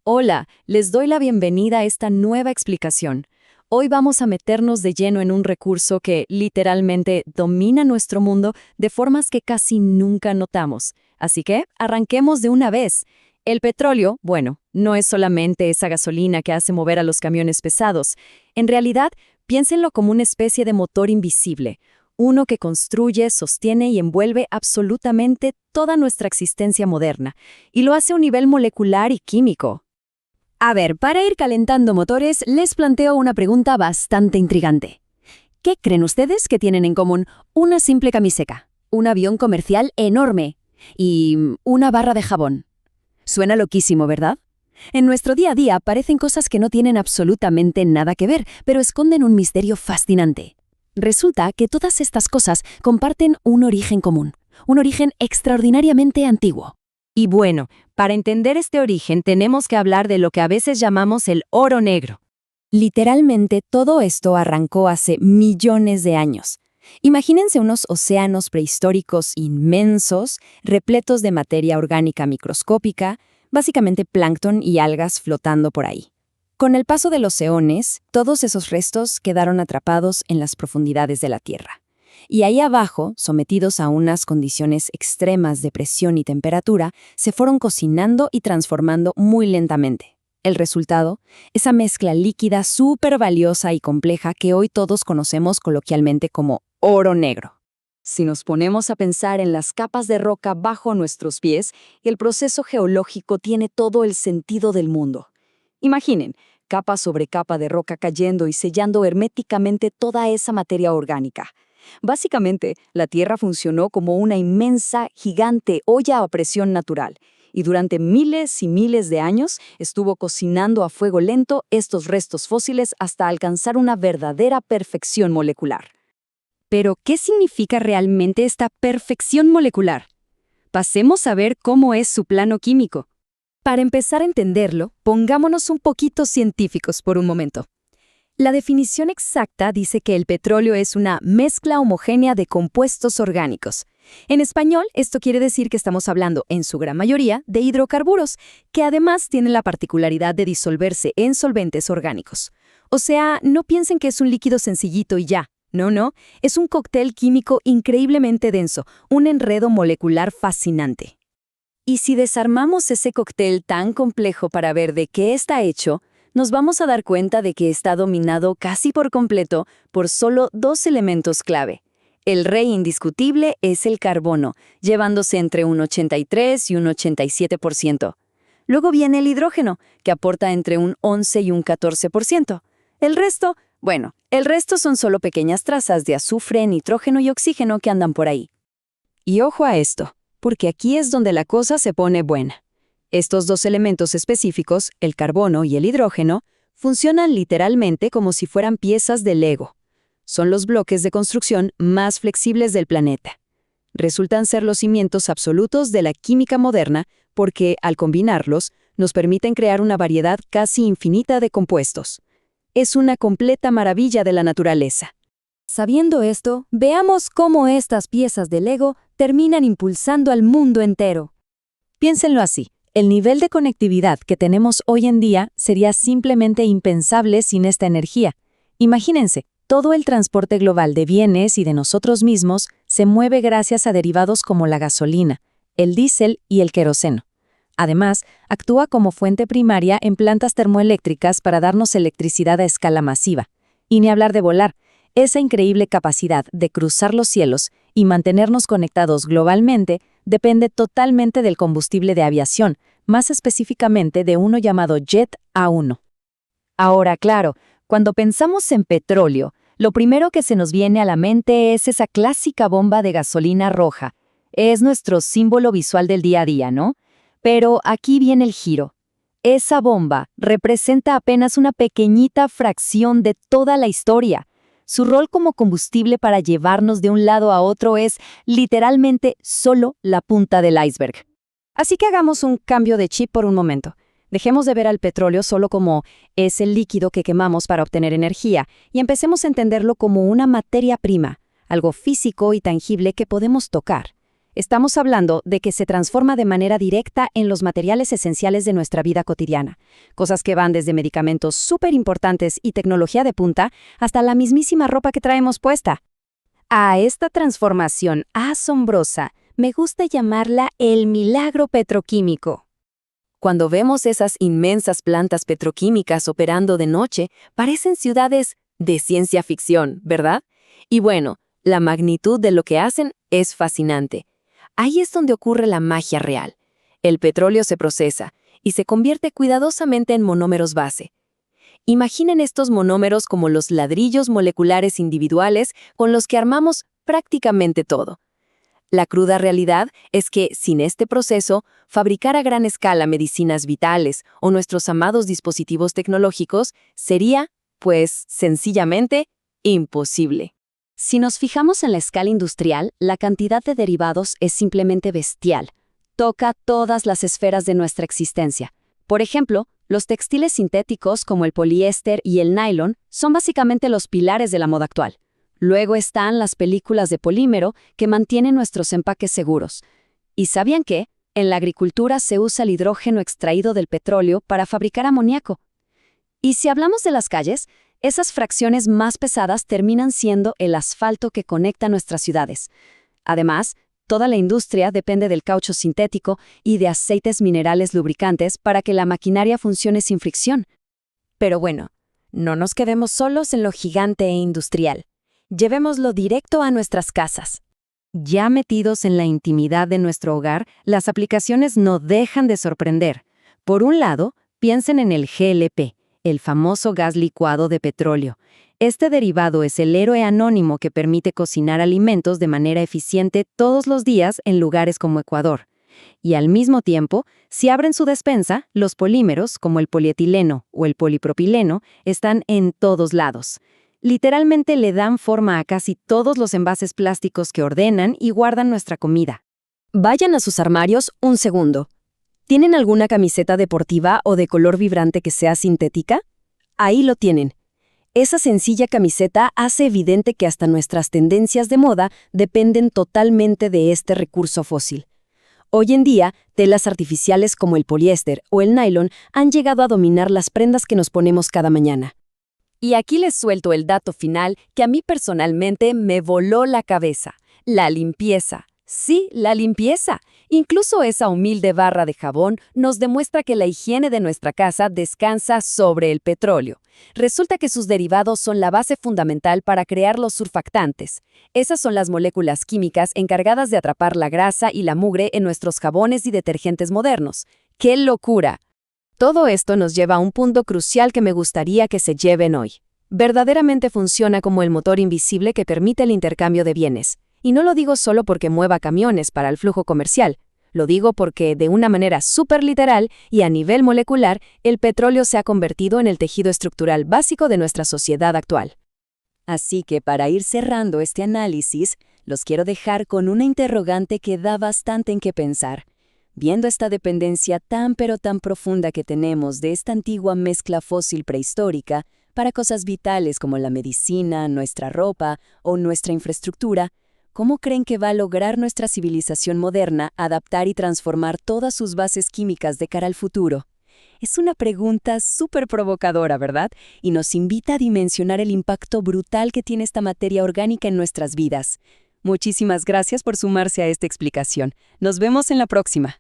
Hola, les doy la bienvenida a esta nueva explicación. Hoy vamos a meternos de lleno en un recurso que literalmente domina nuestro mundo de formas que casi nunca notamos. Así que arranquemos de una vez. El petróleo, bueno, no es solamente esa gasolina que hace mover a los camiones pesados. En realidad, piénsenlo como una especie de motor invisible, uno que construye, sostiene y envuelve absolutamente toda nuestra existencia moderna, y lo hace a un nivel molecular y químico. A ver, para ir calentando motores, les planteo una pregunta bastante intrigante. ¿Qué creen ustedes que tienen en común una simple camiseta, un avión comercial enorme y una barra de jabón? Suena loquísimo, ¿verdad? En nuestro día a día parecen cosas que no tienen absolutamente nada que ver, pero esconden un misterio fascinante. Resulta que todas estas cosas comparten un origen común, un origen extraordinariamente antiguo. Y bueno, para entender este origen tenemos que hablar de lo que a veces llamamos el oro negro. Literalmente todo esto arrancó hace millones de años. Imagínense unos océanos prehistóricos inmensos, repletos de materia orgánica microscópica, básicamente plancton y algas flotando por ahí. Con el paso de los eones, todos esos restos quedaron atrapados en las profundidades de la Tierra. Y ahí abajo, sometidos a unas condiciones extremas de presión y temperatura, se fueron cocinando y transformando muy lentamente. El resultado, esa mezcla líquida súper valiosa y compleja que hoy todos conocemos coloquialmente como oro negro. Si nos ponemos a pensar en las capas de roca bajo nuestros pies, el proceso geológico tiene todo el sentido del mundo. Imaginen, capa sobre capa de roca cayendo y sellando herméticamente toda esa materia orgánica. Básicamente, la Tierra funcionó como una inmensa, gigante olla a presión natural, y durante miles y miles de años estuvo cocinando a fuego lento estos restos fósiles hasta alcanzar una verdadera perfección molecular. Pero, ¿qué significa realmente esta perfección molecular? Pasemos a ver cómo es su plano químico. Para empezar a entenderlo, pongámonos un poquito científicos por un momento. La definición exacta dice que el petróleo es una mezcla homogénea de compuestos orgánicos. En español, esto quiere decir que estamos hablando, en su gran mayoría, de hidrocarburos, que además tienen la particularidad de disolverse en solventes orgánicos. O sea, no piensen que es un líquido sencillito y ya. No, es un cóctel químico increíblemente denso, un enredo molecular fascinante. Y si desarmamos ese cóctel tan complejo para ver de qué está hecho, nos vamos a dar cuenta de que está dominado casi por completo por solo dos elementos clave. El rey indiscutible es el carbono, llevándose entre un 83 y un 87%. Luego viene el hidrógeno, que aporta entre un 11 y un 14%. El resto son solo pequeñas trazas de azufre, nitrógeno y oxígeno que andan por ahí. Y ojo a esto, porque aquí es donde la cosa se pone buena. Estos dos elementos específicos, el carbono y el hidrógeno, funcionan literalmente como si fueran piezas de Lego. Son los bloques de construcción más flexibles del planeta. Resultan ser los cimientos absolutos de la química moderna porque, al combinarlos, nos permiten crear una variedad casi infinita de compuestos. Es una completa maravilla de la naturaleza. Sabiendo esto, veamos cómo estas piezas de Lego terminan impulsando al mundo entero. Piénsenlo así. El nivel de conectividad que tenemos hoy en día sería simplemente impensable sin esta energía. Imagínense, todo el transporte global de bienes y de nosotros mismos se mueve gracias a derivados como la gasolina, el diésel y el queroseno. Además, actúa como fuente primaria en plantas termoeléctricas para darnos electricidad a escala masiva. Y ni hablar de volar, esa increíble capacidad de cruzar los cielos y mantenernos conectados globalmente depende totalmente del combustible de aviación, más específicamente de uno llamado Jet A1. Ahora, claro, cuando pensamos en petróleo, lo primero que se nos viene a la mente es esa clásica bomba de gasolina roja. Es nuestro símbolo visual del día a día, ¿no? Pero aquí viene el giro. Esa bomba representa apenas una pequeñita fracción de toda la historia. Su rol como combustible para llevarnos de un lado a otro es literalmente solo la punta del iceberg. Así que hagamos un cambio de chip por un momento. Dejemos de ver al petróleo solo como es el líquido que quemamos para obtener energía y empecemos a entenderlo como una materia prima, algo físico y tangible que podemos tocar. Estamos hablando de que se transforma de manera directa en los materiales esenciales de nuestra vida cotidiana, cosas que van desde medicamentos súper importantes y tecnología de punta hasta la mismísima ropa que traemos puesta. A esta transformación asombrosa me gusta llamarla el milagro petroquímico. Cuando vemos esas inmensas plantas petroquímicas operando de noche, parecen ciudades de ciencia ficción, ¿verdad? Y bueno, la magnitud de lo que hacen es fascinante. Ahí es donde ocurre la magia real. El petróleo se procesa y se convierte cuidadosamente en monómeros base. Imaginen estos monómeros como los ladrillos moleculares individuales con los que armamos prácticamente todo. La cruda realidad es que, sin este proceso, fabricar a gran escala medicinas vitales o nuestros amados dispositivos tecnológicos sería, pues, sencillamente, imposible. Si nos fijamos en la escala industrial, la cantidad de derivados es simplemente bestial. Toca todas las esferas de nuestra existencia. Por ejemplo, los textiles sintéticos como el poliéster y el nylon son básicamente los pilares de la moda actual. Luego están las películas de polímero que mantienen nuestros empaques seguros. ¿Y sabían qué? En la agricultura se usa el hidrógeno extraído del petróleo para fabricar amoníaco. Y si hablamos de las calles, esas fracciones más pesadas terminan siendo el asfalto que conecta nuestras ciudades. Además, toda la industria depende del caucho sintético y de aceites minerales lubricantes para que la maquinaria funcione sin fricción. Pero bueno, no nos quedemos solos en lo gigante e industrial. Llevémoslo directo a nuestras casas. Ya metidos en la intimidad de nuestro hogar, las aplicaciones no dejan de sorprender. Por un lado, piensen en el GLP, el famoso gas licuado de petróleo. Este derivado es el héroe anónimo que permite cocinar alimentos de manera eficiente todos los días en lugares como Ecuador. Y al mismo tiempo, si abren su despensa, los polímeros, como el polietileno o el polipropileno, están en todos lados. Literalmente le dan forma a casi todos los envases plásticos que ordenan y guardan nuestra comida. Vayan a sus armarios un segundo. ¿Tienen alguna camiseta deportiva o de color vibrante que sea sintética? Ahí lo tienen. Esa sencilla camiseta hace evidente que hasta nuestras tendencias de moda dependen totalmente de este recurso fósil. Hoy en día, telas artificiales como el poliéster o el nylon han llegado a dominar las prendas que nos ponemos cada mañana. Y aquí les suelto el dato final que a mí personalmente me voló la cabeza. La limpieza. Sí, la limpieza. Incluso esa humilde barra de jabón nos demuestra que la higiene de nuestra casa descansa sobre el petróleo. Resulta que sus derivados son la base fundamental para crear los surfactantes. Esas son las moléculas químicas encargadas de atrapar la grasa y la mugre en nuestros jabones y detergentes modernos. ¡Qué locura! Todo esto nos lleva a un punto crucial que me gustaría que se lleven hoy. Verdaderamente funciona como el motor invisible que permite el intercambio de bienes. Y no lo digo solo porque mueva camiones para el flujo comercial. Lo digo porque, de una manera súper literal y a nivel molecular, el petróleo se ha convertido en el tejido estructural básico de nuestra sociedad actual. Así que, para ir cerrando este análisis, los quiero dejar con una interrogante que da bastante en qué pensar. Viendo esta dependencia tan pero tan profunda que tenemos de esta antigua mezcla fósil prehistórica para cosas vitales como la medicina, nuestra ropa o nuestra infraestructura, ¿cómo creen que va a lograr nuestra civilización moderna adaptar y transformar todas sus bases químicas de cara al futuro? Es una pregunta súper provocadora, ¿verdad? Y nos invita a dimensionar el impacto brutal que tiene esta materia orgánica en nuestras vidas. Muchísimas gracias por sumarse a esta explicación. Nos vemos en la próxima.